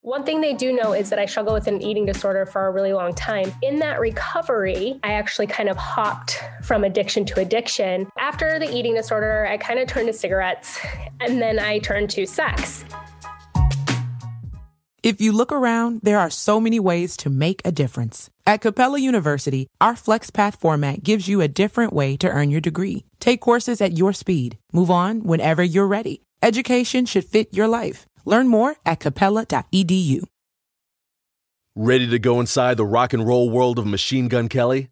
One thing they do know is that I struggle with an eating disorder for a really long time. In that recovery, I actually kind of hopped from addiction to addiction. After the eating disorder, I kind of turned to cigarettes, and then I turned to sex. If you look around, there are so many ways to make a difference. At Capella University, our FlexPath format gives you a different way to earn your degree. Take courses at your speed. Move on whenever you're ready. Education should fit your life. Learn more at capella.edu. Ready to go inside the rock and roll world of Machine Gun Kelly?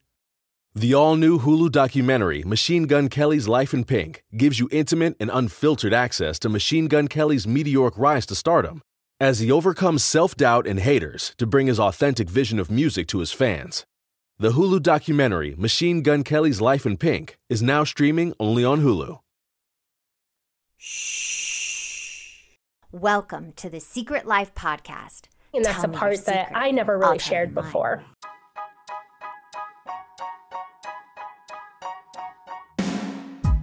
The all-new Hulu documentary, Machine Gun Kelly's Life in Pink, gives you intimate and unfiltered access to Machine Gun Kelly's meteoric rise to stardom as he overcomes self-doubt and haters to bring his authentic vision of music to his fans. The Hulu documentary, Machine Gun Kelly's Life in Pink, is now streaming only on Hulu. Welcome to the Secret Life Podcast. And that's a part that I never really shared before.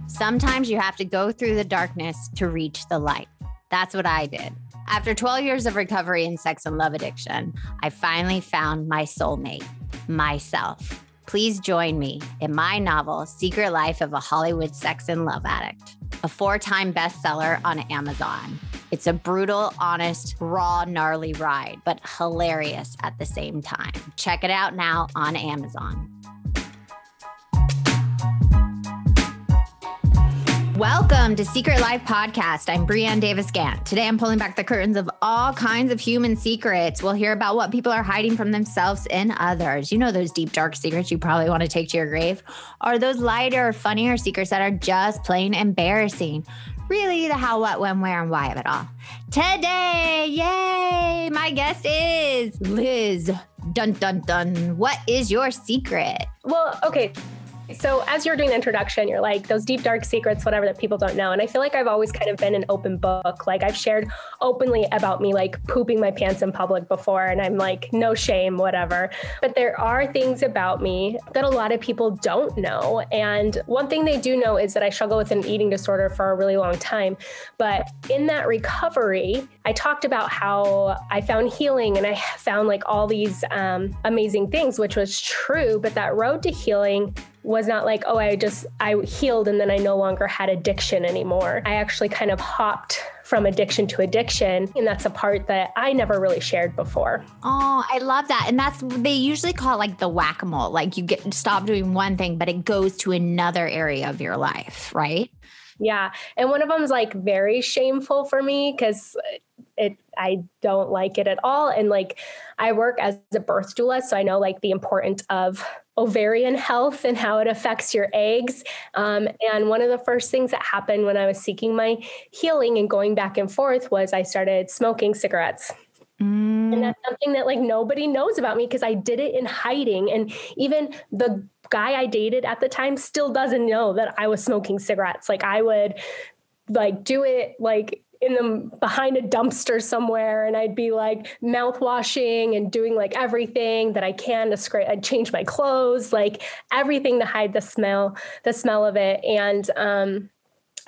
Sometimes you have to go through the darkness to reach the light. That's what I did. After 12 years of recovery in sex and love addiction, I finally found my soulmate, myself. Please join me in my novel, Secret Life of a Hollywood Sex and Love Addict, a 4-time bestseller on Amazon. It's a brutal, honest, raw, gnarly ride, but hilarious at the same time. Check it out now on Amazon. Welcome to Secret Life Podcast. I'm Breanne Davis-Gant. Today, I'm pulling back the curtains of all kinds of human secrets. We'll hear about what people are hiding from themselves and others. You know, those deep, dark secrets you probably want to take to your grave, or those lighter, funnier secrets that are just plain embarrassing. Really, the how, what, when, where, and why of it all. Today, yay, my guest is Liz. Dun, dun, dun. What is your secret? Well, okay. So as you're doing the introduction, you're like, those deep, dark secrets, whatever, that people don't know. And I feel like I've always kind of been an open book. Like, I've shared openly about me, like pooping my pants in public before. And I'm like, no shame, whatever. But there are things about me that a lot of people don't know. And one thing they do know is that I struggle with an eating disorder for a really long time. But in that recovery, I talked about how I found healing and I found like all these amazing things, which was true. But that road to healing was not like, oh, I healed and then I no longer had addiction anymore. I actually kind of hopped from addiction to addiction. And that's a part that I never really shared before. Oh, I love that. And they usually call it like the whack-a-mole. Like you stop doing one thing, but it goes to another area of your life, right? Yeah. And one of them is like very shameful for me because I don't like it at all. And like, I work as a birth doula, so I know like the importance of ovarian health and how it affects your eggs. And one of the first things that happened when I was seeking my healing and going back and forth was I started smoking cigarettes. And that's something that like nobody knows about me because I did it in hiding. And even the guy I dated at the time still doesn't know that I was smoking cigarettes. Like I would like do it like behind a dumpster somewhere. And I'd be like mouth washing and doing like everything that I can to I'd change my clothes, like everything to hide the smell of it. And,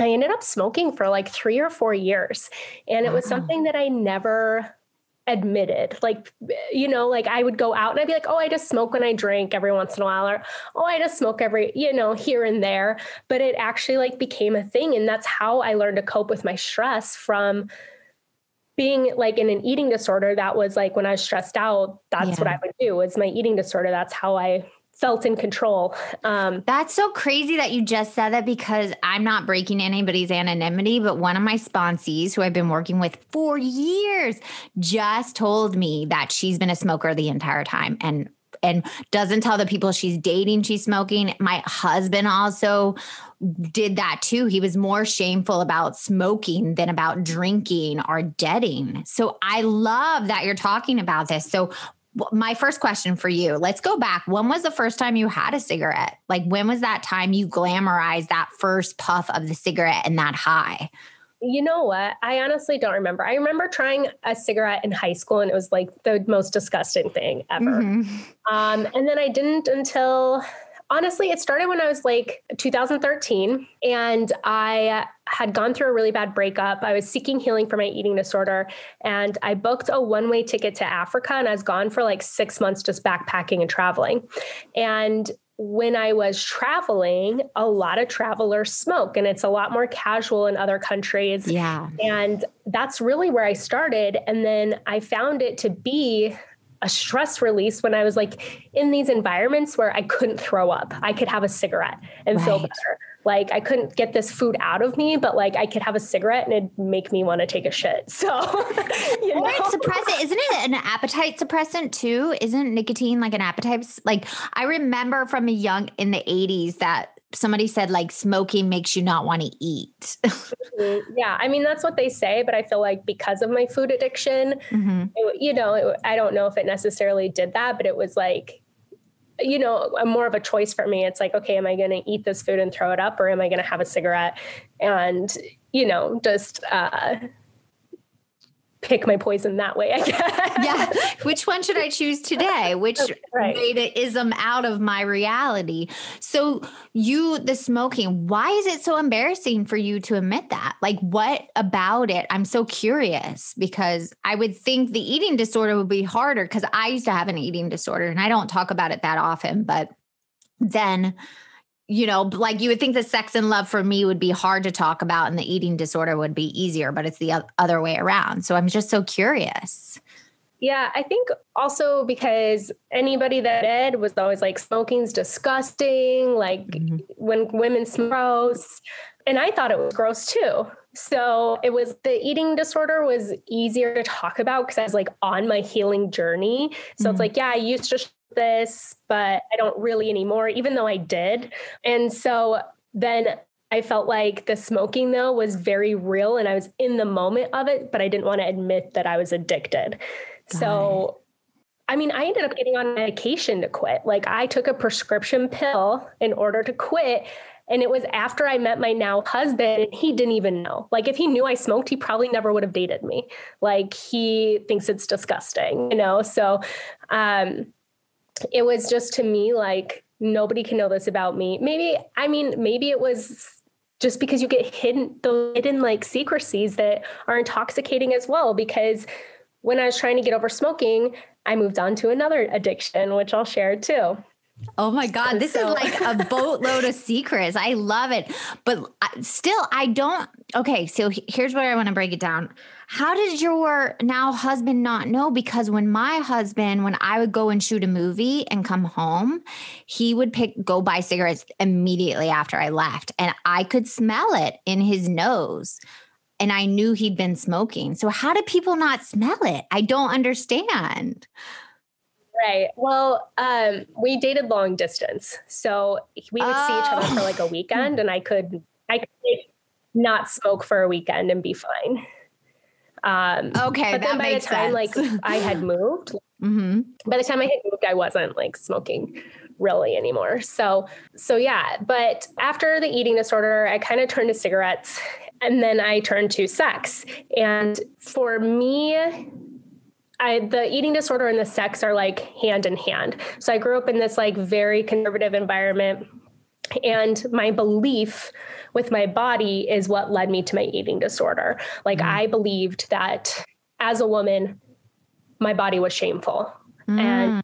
I ended up smoking for like 3 or 4 years. And it was something that I never admitted. Like, you know, like I would go out and I'd be like, oh, I just smoke when I drink every once in a while, or, oh, I just smoke here and there. But it actually like became a thing. And that's how I learned to cope with my stress from being like in an eating disorder. That was like when I was stressed out, that's what I would do was my eating disorder. That's how I felt in control. That's so crazy that you just said that because I'm not breaking anybody's anonymity, but one of my sponsees who I've been working with for years just told me that she's been a smoker the entire time and doesn't tell the people she's dating she's smoking. My husband also did that too. He was more shameful about smoking than about drinking or dating. So I love that you're talking about this. So my first question for you, let's go back. When was the first time you had a cigarette? Like when was that time you glamorized that first puff of the cigarette and that high? You know what? I honestly don't remember. I remember trying a cigarette in high school and it was like the most disgusting thing ever. And then I didn't until Honestly, it started when I was like 2013, and I had gone through a really bad breakup. I was seeking healing for my eating disorder, and I booked a one-way ticket to Africa, and I was gone for like 6 months just backpacking and traveling. And when I was traveling, a lot of travelers smoke, and it's a lot more casual in other countries. Yeah. And that's really where I started. And then I found it to be a stress release when I was like in these environments where I couldn't throw up. I could have a cigarette and feel better. Like I couldn't get this food out of me, but like I could have a cigarette and it'd make me want to take a shit. So, you know? It's suppressant. Isn't it an appetite suppressant too? Isn't nicotine like an appetite? Like I remember from in the 80s that somebody said like smoking makes you not want to eat. Yeah. I mean, that's what they say, but I feel like because of my food addiction, I don't know if it necessarily did that, but it was like, more of a choice for me. It's like, okay, am I going to eat this food and throw it up, or am I going to have a cigarette and, just pick my poison that way, I guess. Yeah. Which one should I choose today? Which made an ism out of my reality? So the smoking, why is it so embarrassing for you to admit that? Like what about it? I'm so curious because I would think the eating disorder would be harder because I used to have an eating disorder and I don't talk about it that often, but then like you would think the sex and love for me would be hard to talk about and the eating disorder would be easier, but it's the other way around. So I'm just so curious. Yeah, I think also because anybody that did was always like, smoking's disgusting. Like when women smoke, gross. And I thought it was gross too. So the eating disorder was easier to talk about because I was like on my healing journey. So it's like, yeah, I used to this, but I don't really anymore, even though I did. And so then I felt like the smoking though was very real and I was in the moment of it, but I didn't want to admit that I was addicted. I mean, I ended up getting on medication to quit. Like I took a prescription pill in order to quit. And it was after I met my now husband and he didn't even know. Like if he knew I smoked, he probably never would have dated me. Like he thinks it's disgusting, So, it was just to me, like, nobody can know this about me. Maybe it was just because you get hidden like secrecies that are intoxicating as well. Because when I was trying to get over smoking, I moved on to another addiction, which I'll share too. Oh my God, this is like a boatload of secrets. I love it. But still, I don't. Okay, so here's where I want to break it down. How did your now husband not know? Because when I would go and shoot a movie and come home, he would go buy cigarettes immediately after I left. And I could smell it in his nose. And I knew he'd been smoking. So how did people not smell it? I don't understand. Right. Well, we dated long distance. So we would see each other for like a weekend and I could not smoke for a weekend and be fine. Okay. But then by the time like I had moved, by the time I had moved, I wasn't like smoking really anymore. So yeah. But after the eating disorder, I kind of turned to cigarettes and then I turned to sex. And for me, the eating disorder and the sex are like hand in hand. So I grew up in this like very conservative environment, and my belief with my body is what led me to my eating disorder. Like I believed that as a woman, my body was shameful. And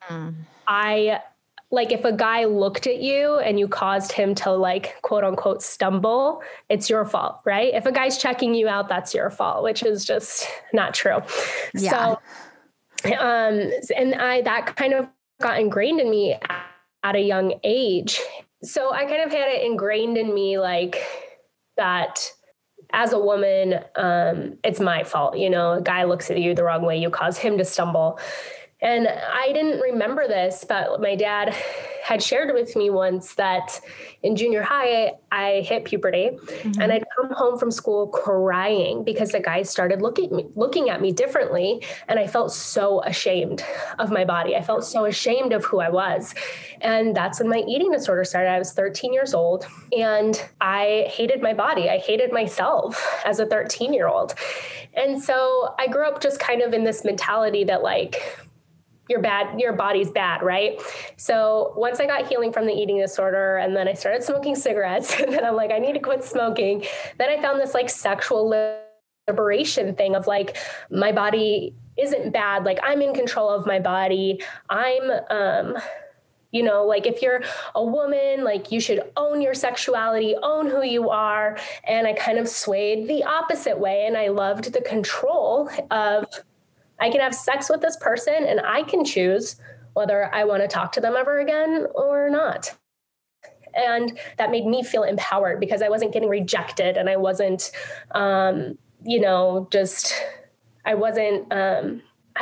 if a guy looked at you and you caused him to like, quote unquote, stumble, it's your fault, right? If a guy's checking you out, that's your fault, which is just not true. Yeah. So, that kind of got ingrained in me at a young age. So I kind of had it ingrained in me like that as a woman, it's my fault. A guy looks at you the wrong way, you cause him to stumble. And I didn't remember this, but my dad had shared with me once that in junior high, I hit puberty and I'd come home from school crying because the guys started looking at me differently. And I felt so ashamed of my body. I felt so ashamed of who I was. And that's when my eating disorder started. I was 13 years old and I hated my body. I hated myself as a 13-year-old. And so I grew up just kind of in this mentality that like, your body's bad, right? So once I got healing from the eating disorder, and then I started smoking cigarettes, and then I'm like, I need to quit smoking. Then I found this like sexual liberation thing of like, my body isn't bad. Like, I'm in control of my body. I'm, like if you're a woman, like you should own your sexuality, own who you are. And I kind of swayed the opposite way. And I loved the control of, I can have sex with this person and I can choose whether I want to talk to them ever again or not. And that made me feel empowered because I wasn't getting rejected, and I wasn't, I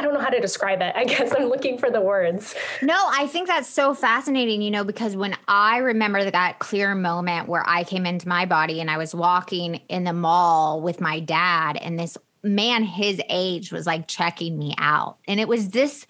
don't know how to describe it. I guess I'm looking for the words. No, I think that's so fascinating, because when I remember that clear moment where I came into my body and I was walking in the mall with my dad, and this man his age was like checking me out. And it was this,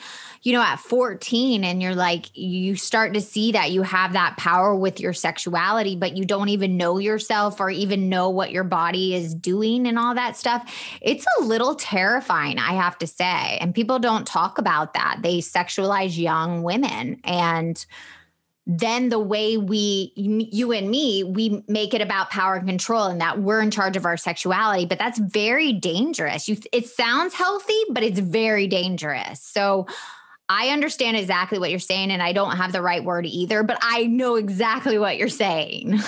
at 14, and you're like, you start to see that you have that power with your sexuality, but you don't even know yourself or even know what your body is doing and all that stuff. It's a little terrifying, I have to say. And people don't talk about that. They sexualize young women. And then the way you and me, we make it about power and control, and that we're in charge of our sexuality, but that's very dangerous. It sounds healthy, but it's very dangerous. So I understand exactly what you're saying, and I don't have the right word either, but I know exactly what you're saying.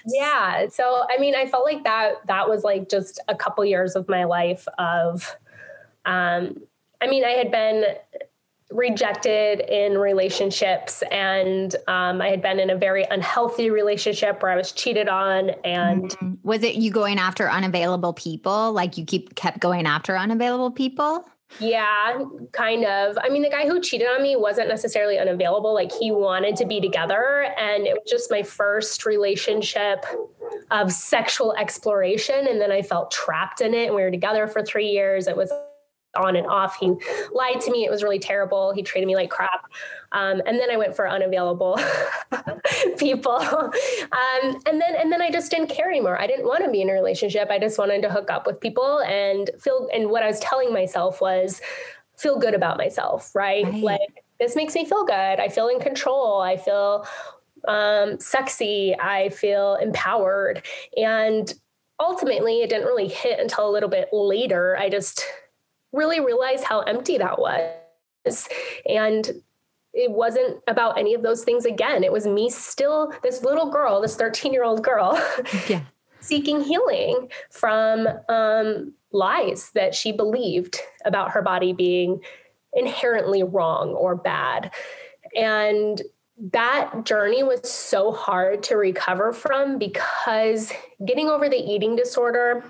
Yeah. So, I felt like that was like just a couple years of my life of, I had been rejected in relationships, and I had been in a very unhealthy relationship where I was cheated on. And was it you going after unavailable people? Like you kept going after unavailable people? Yeah, kind of. The guy who cheated on me wasn't necessarily unavailable. Like, he wanted to be together, and it was just my first relationship of sexual exploration. And then I felt trapped in it, and we were together for 3 years. It was on and off. He lied to me. It was really terrible. He treated me like crap. And then I went for unavailable people. And then I just didn't care anymore. I didn't want to be in a relationship. I just wanted to hook up with people and and what I was telling myself was feel good about myself, right? Like, this makes me feel good. I feel in control. I feel sexy. I feel empowered. And ultimately, it didn't really hit until a little bit later. I just really realized how empty that was. And it wasn't about any of those things again. It was me still, this little girl, this 13-year-old girl, seeking healing from lies that she believed about her body being inherently wrong or bad. And that journey was so hard to recover from, because getting over the eating disorder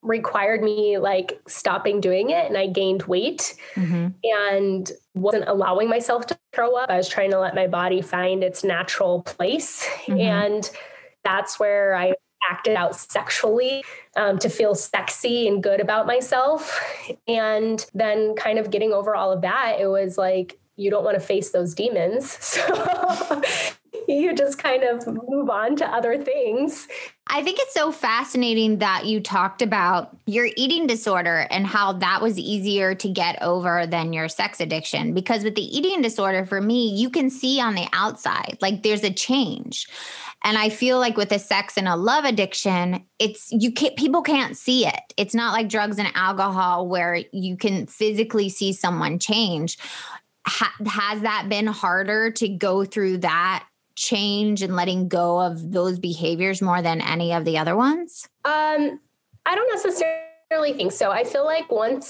required me like stopping doing it, and I gained weight and wasn't allowing myself to throw up. I was trying to let my body find its natural place. And that's where I acted out sexually to feel sexy and good about myself. And then kind of getting over all of that, it was like, you don't want to face those demons. So you just kind of move on to other things. I think it's so fascinating that you talked about your eating disorder and how that was easier to get over than your sex addiction. Because with the eating disorder, for me, you can see on the outside, like there's a change. And I feel like with a sex and a love addiction, people can't see it. It's not like drugs and alcohol where you can physically see someone change. Has that been harder to go through that change and letting go of those behaviors more than any of the other ones? I don't necessarily think so. I feel like with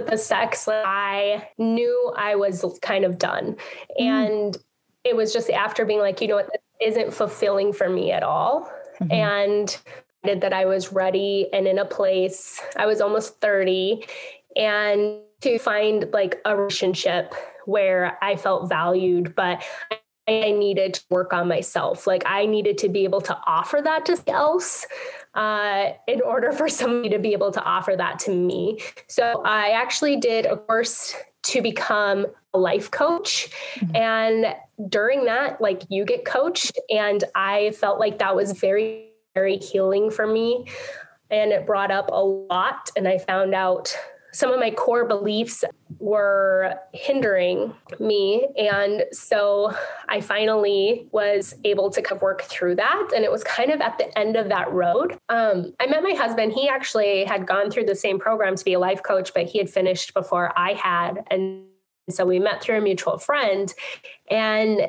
the sex, like, I knew I was kind of done. And it was just after being like, what, this isn't fulfilling for me at all. And that I was ready and in a place, I was almost 30, and to find like a relationship where I felt valued, but I needed to work on myself. Like, I needed to be able to offer that to someone else in order for somebody to be able to offer that to me. So I actually did a course to become a life coach. And during that, like, you get coached. And I felt like that was very, very healing for me. And it brought up a lot. And I found out some of my core beliefs were hindering me. And so I finally was able to kind of work through that. And it was kind of at the end of that road. I met my husband. He actually had gone through the same program to be a life coach, but he had finished before I had. And so we met through a mutual friend and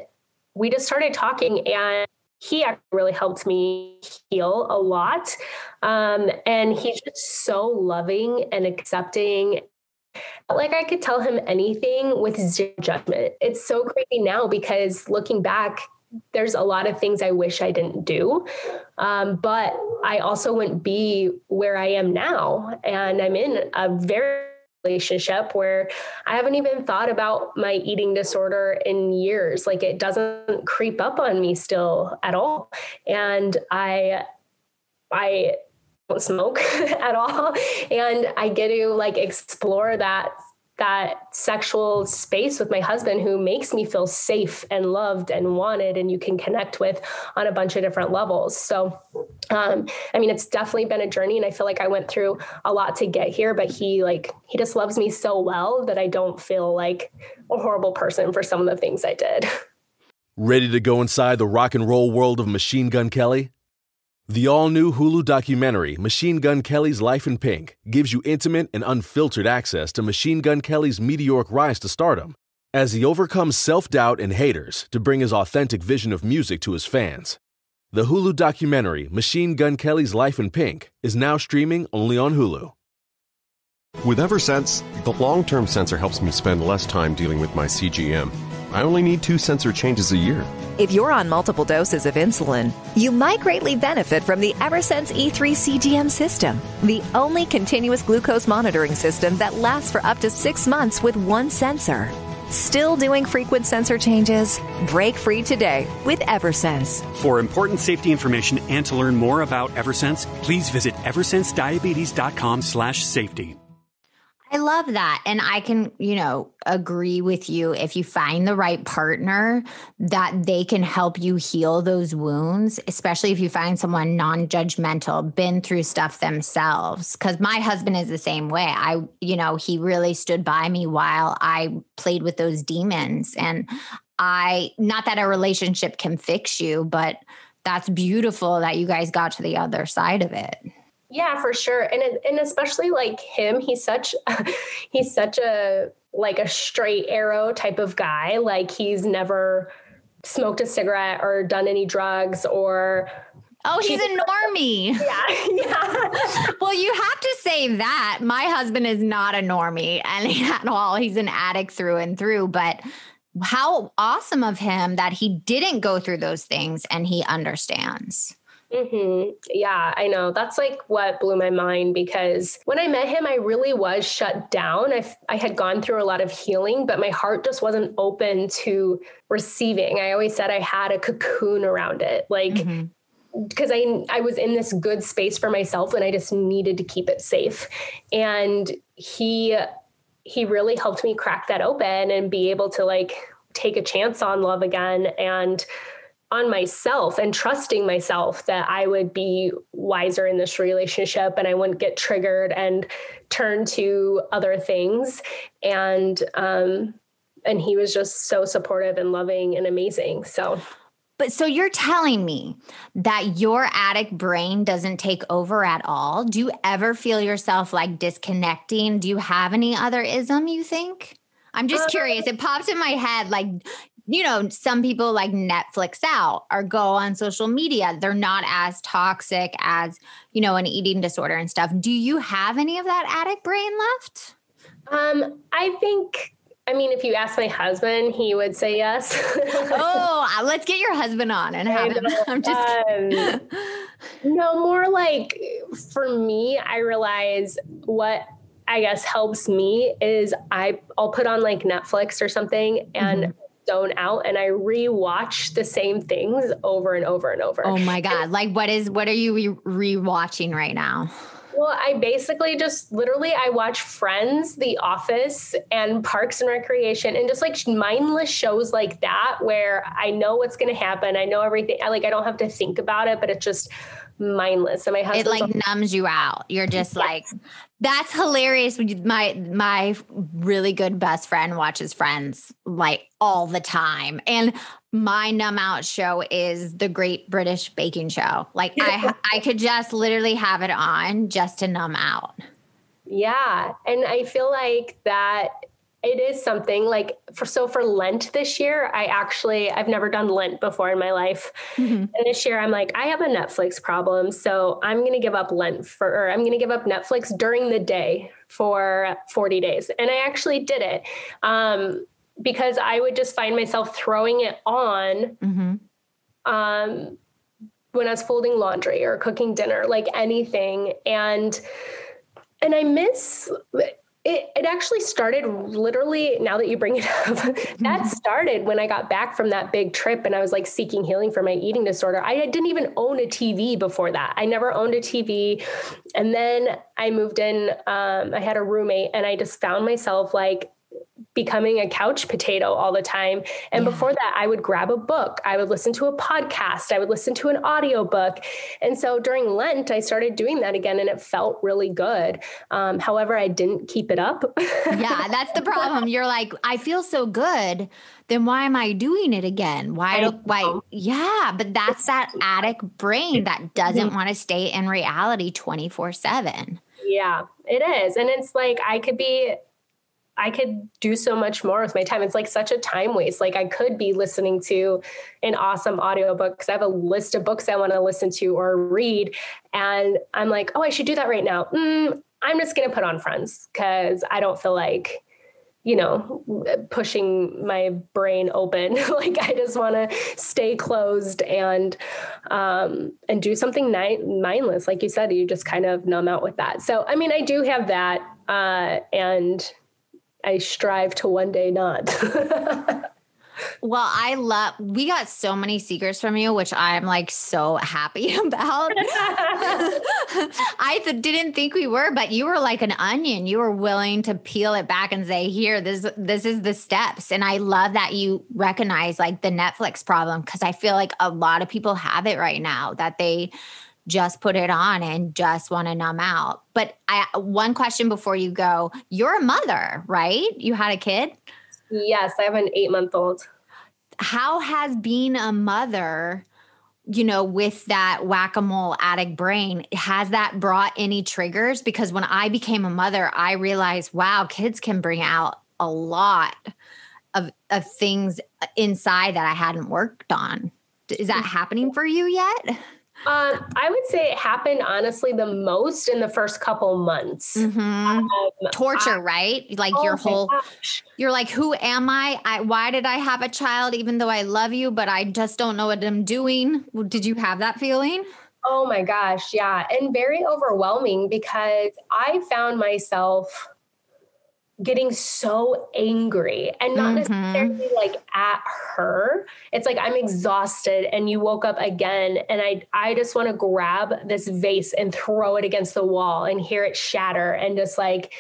we just started talking, and he actually really helped me heal a lot. And he's just so loving and accepting. Like I could tell him anything with zero judgment. It's so crazy now because looking back, there's a lot of things I wish I didn't do. But I also wouldn't be where I am now. And I'm in a very relationship where I haven't even thought about my eating disorder in years. Like it doesn't creep up on me still at all. And I don't smoke at all. And I get to like explore that sexual space with my husband, who makes me feel safe and loved and wanted, and you can connect with on a bunch of different levels. So, it's definitely been a journey, and I feel like I went through a lot to get here, but he just loves me so well that I don't feel like a horrible person for some of the things I did. Ready to go inside the rock and roll world of Machine Gun Kelly? The all-new Hulu documentary, Machine Gun Kelly's Life in Pink, gives you intimate and unfiltered access to Machine Gun Kelly's meteoric rise to stardom as he overcomes self-doubt and haters to bring his authentic vision of music to his fans. The Hulu documentary, Machine Gun Kelly's Life in Pink, is now streaming only on Hulu. With Eversense, the long-term sensor helps me spend less time dealing with my CGM. I only need 2 sensor changes a year. If you're on multiple doses of insulin, you might greatly benefit from the Eversense E3 CGM system, the only continuous glucose monitoring system that lasts for up to 6 months with one sensor. Still doing frequent sensor changes? Break free today with Eversense. For important safety information and to learn more about Eversense, please visit eversensediabetes.com/safety. I love that. And I can, agree with you. If you find the right partner, that they can help you heal those wounds, especially if you find someone non-judgmental, been through stuff themselves. Because my husband is the same way. He really stood by me while I played with those demons. And not that a relationship can fix you, but that's beautiful that you guys got to the other side of it. Yeah, for sure. And especially like him, he's such a straight arrow type of guy. Like he's never smoked a cigarette or done any drugs or. Oh, he's a normie. Yeah. Well, you have to say that. My husband is not a normie at all. He's an addict through and through, but how awesome of him that he didn't go through those things and he understands. Mm-hmm. Yeah, I know. That's like what blew my mind, because when I met him, I really was shut down. I had gone through a lot of healing, but my heart just wasn't open to receiving. I always said I had a cocoon around it, because I was in this good space for myself and I just needed to keep it safe. And he really helped me crack that open and be able to take a chance on love again and on myself, and trusting myself that I would be wiser in this relationship and I wouldn't get triggered and turn to other things. And he was just so supportive and loving and amazing. So you're telling me that your addict brain doesn't take over at all? Do you ever feel yourself disconnecting? Do you have any other ism, you think? I'm just curious. It pops in my head some people Netflix out or go on social media. They're not as toxic as, an eating disorder and stuff. Do you have any of that addict brain left? I think, if you ask my husband, he would say yes. Oh, let's get your husband on and have him. I'm just kidding. No, more for me, I realize what I guess helps me is I'll put on Netflix or something and zone out, and I rewatch the same things over and over and over. Oh my God. What are you rewatching right now? Well, I basically just I watch Friends, The Office, and Parks and Recreation, and just mindless shows like that where I know what's going to happen. I know everything. I don't have to think about it, but it's just mindless. And my husband, it like numbs you out. You're just like, that's hilarious. My really good best friend watches Friends like all the time. And my numb out show is the Great British Baking Show. Like I could just literally have it on just to numb out. Yeah. And I feel like that it is something like for Lent this year, I've never done Lent before in my life. Mm-hmm. And this year I'm like, I have a Netflix problem. So I'm going to give up I'm going to give up Netflix during the day for 40 days. And I actually did it. Because I would just find myself throwing it on, when I was folding laundry or cooking dinner, like anything. And I miss it actually started literally, now that you bring it up, that started when I got back from that big trip and I was like seeking healing for my eating disorder. I didn't even own a TV before that. I never owned a TV. And then I moved in, I had a roommate and I just found myself like becoming a couch potato all the time. And before that, I would grab a book. I would listen to a podcast. I would listen to an audiobook. And so during Lent, I started doing that again and it felt really good. However, I didn't keep it up. Yeah, that's the problem. You're like, I feel so good. Then why am I doing it again? Yeah, but that's that addict brain that doesn't want to stay in reality 24/7. Yeah, it is. And it's like, I could do so much more with my time. It's like such a time waste. Like I could be listening to an awesome audiobook because I have a list of books I want to listen to or read. And I'm like, oh, I should do that right now. I'm just going to put on Friends because I don't feel like, pushing my brain open. Like I just want to stay closed and do something mindless. Like you said, you just kind of numb out with that. So, I mean, I do have that. And I strive to one day not. Well, we got so many secrets from you, which I'm like so happy about. I didn't think we were, but you were like an onion. You were willing to peel it back and say, here, this is the steps. And I love that you recognize like the Netflix problem, because I feel like a lot of people have it right now that they just put it on and just want to numb out. But one question before you go, you're a mother, right? You had a kid? Yes, I have an 8-month-old. How has being a mother, with that whack-a-mole addict brain, has that brought any triggers? Because when I became a mother, I realized, wow, kids can bring out a lot of things inside that I hadn't worked on. Is that happening for you yet? I would say it happened honestly the most in the first couple months. Torture, right? Like you're like, who am I? Why did I have a child even though I love you, but I just don't know what I'm doing? Did you have that feeling? Oh my gosh. Yeah. And very overwhelming because I found myself getting so angry and not necessarily like at her. It's like, I'm exhausted and you woke up again. And I just want to grab this vase and throw it against the wall and hear it shatter and just like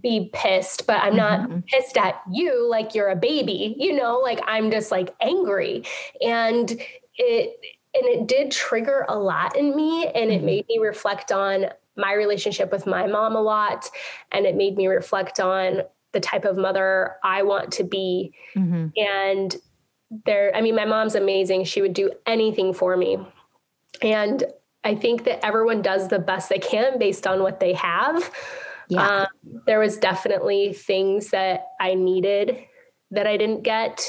be pissed, but I'm not pissed at you. Like you're a baby, like I'm just like angry. And it did trigger a lot in me. And it made me reflect on my relationship with my mom a lot. And it made me reflect on the type of mother I want to be. And my mom's amazing. She would do anything for me. And I think that everyone does the best they can based on what they have. Yeah. There was definitely things that I needed that I didn't get.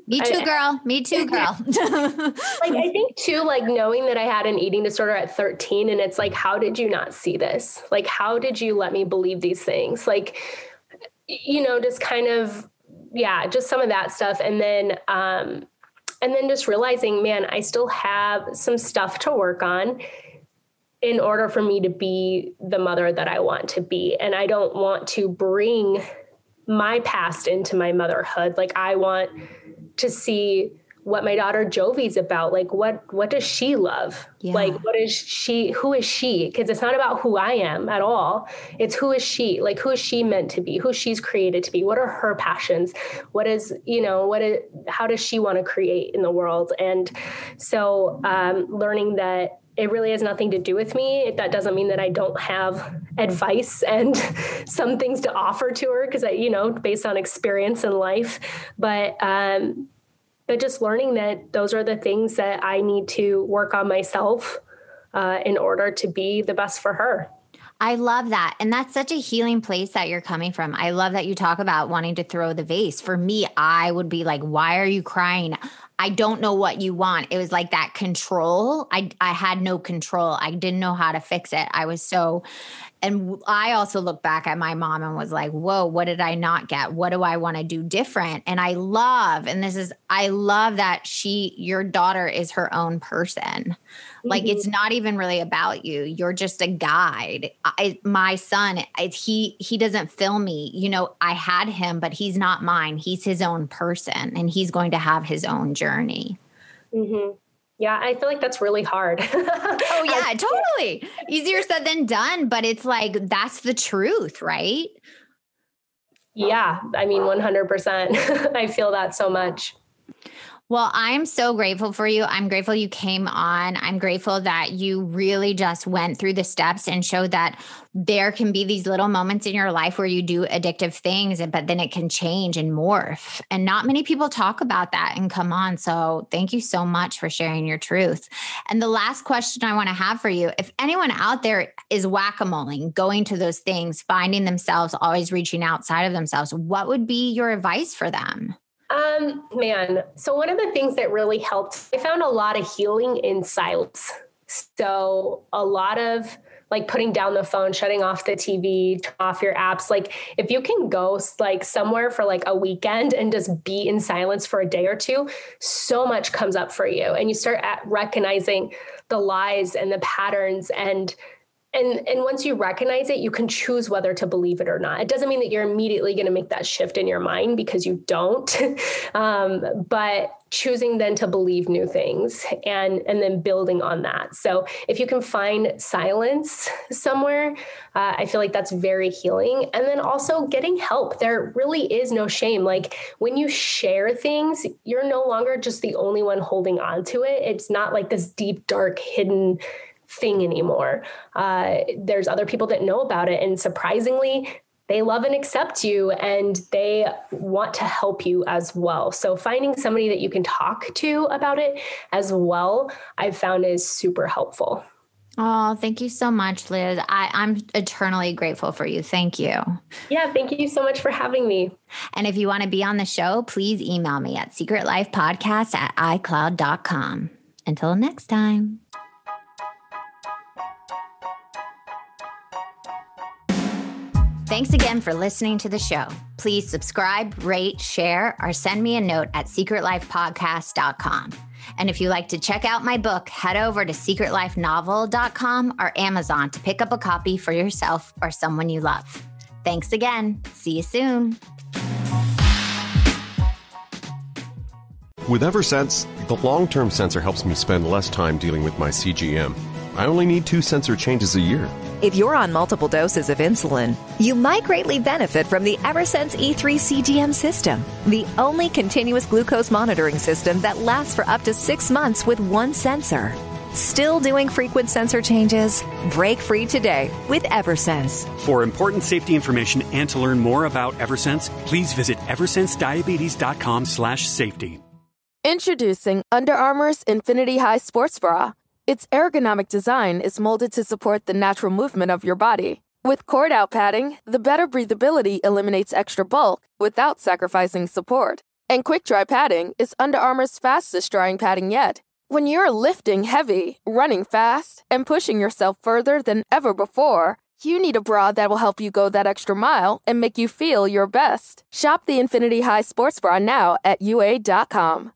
Me too, girl. Me too, girl. Like, I think too, like knowing that I had an eating disorder at 13 and it's like, how did you not see this? Like, how did you let me believe these things? Like, just kind of, just some of that stuff. And then just realizing, man, I still have some stuff to work on in order for me to be the mother that I want to be. And I don't want to bring my past into my motherhood. Like I want to see what my daughter Jovi's about. Like, what does she love? Yeah. Like, who is she? Because it's not about who I am at all. It's who is she? Like, who is she meant to be? Who she's created to be? What are her passions? How does she want to create in the world? And so learning that it really has nothing to do with me. That doesn't mean that I don't have advice and some things to offer to her, because based on experience in life, but just learning that those are the things that I need to work on myself in order to be the best for her. I love that. And that's such a healing place that you're coming from. I love that you talk about wanting to throw the vase. For me, I would be like, why are you crying? I don't know what you want. It was like that control. I had no control. I didn't know how to fix it. And I also look back at my mom and was like, whoa, what did I not get? What do I want to do different? And I love that your daughter is her own person. Mm-hmm. Like, it's not even really about you. You're just a guide. My son, he doesn't fill me. I had him, but he's not mine. He's his own person, and he's going to have his own journey. Mm-hmm. Yeah, I feel like that's really hard. Oh, yeah, totally. Easier said than done, but it's like, that's the truth, right? Yeah, I mean, 100%. I feel that so much. Well, I'm so grateful for you. I'm grateful you came on. I'm grateful that you really just went through the steps and showed that there can be these little moments in your life where you do addictive things, but then it can change and morph. And not many people talk about that and come on. So thank you so much for sharing your truth. And the last question I want to have for you, if anyone out there is whack-a-moling, going to those things, finding themselves always reaching outside of themselves, what would be your advice for them? So one of the things that really helped, I found a lot of healing in silence. So a lot of like putting down the phone, shutting off the TV, turn off your apps. Like if you can go like somewhere for like a weekend and just be in silence for a day or two, so much comes up for you. And you start recognizing the lies and the patterns, and once you recognize it, you can choose whether to believe it or not. It doesn't mean that you're immediately going to make that shift in your mind, because you don't, but choosing then to believe new things and then building on that. So if you can find silence somewhere, I feel like that's very healing. And then also getting help. There really is no shame. Like when you share things, you're no longer just the only one holding on to it. It's not like this deep, dark, hidden thing anymore. There's other people that know about it, and surprisingly, they love and accept you, and they want to help you as well. So finding somebody that you can talk to about it as well, I've found is super helpful. Oh, thank you so much, Liz. I'm eternally grateful for you. Thank you. Yeah, thank you so much for having me. And if you want to be on the show, please email me at secretlifepodcast@icloud.com. Until next time. Thanks again for listening to the show. Please subscribe, rate, share, or send me a note at secretlifepodcast.com. And if you'd like to check out my book, head over to secretlifenovel.com or Amazon to pick up a copy for yourself or someone you love. Thanks again. See you soon. With EverSense, the long-term sensor helps me spend less time dealing with my CGM. I only need 2 sensor changes a year. If you're on multiple doses of insulin, you might greatly benefit from the EverSense E3 CGM system, the only continuous glucose monitoring system that lasts for up to 6 months with one sensor. Still doing frequent sensor changes? Break free today with EverSense. For important safety information and to learn more about EverSense, please visit eversensediabetes.com/safety. Introducing Under Armour's Infinity High Sports Bra. Its ergonomic design is molded to support the natural movement of your body. With cord-out padding, the better breathability eliminates extra bulk without sacrificing support. And quick-dry padding is Under Armour's fastest-drying padding yet. When you're lifting heavy, running fast, and pushing yourself further than ever before, you need a bra that will help you go that extra mile and make you feel your best. Shop the Infinity High Sports Bra now at UA.com.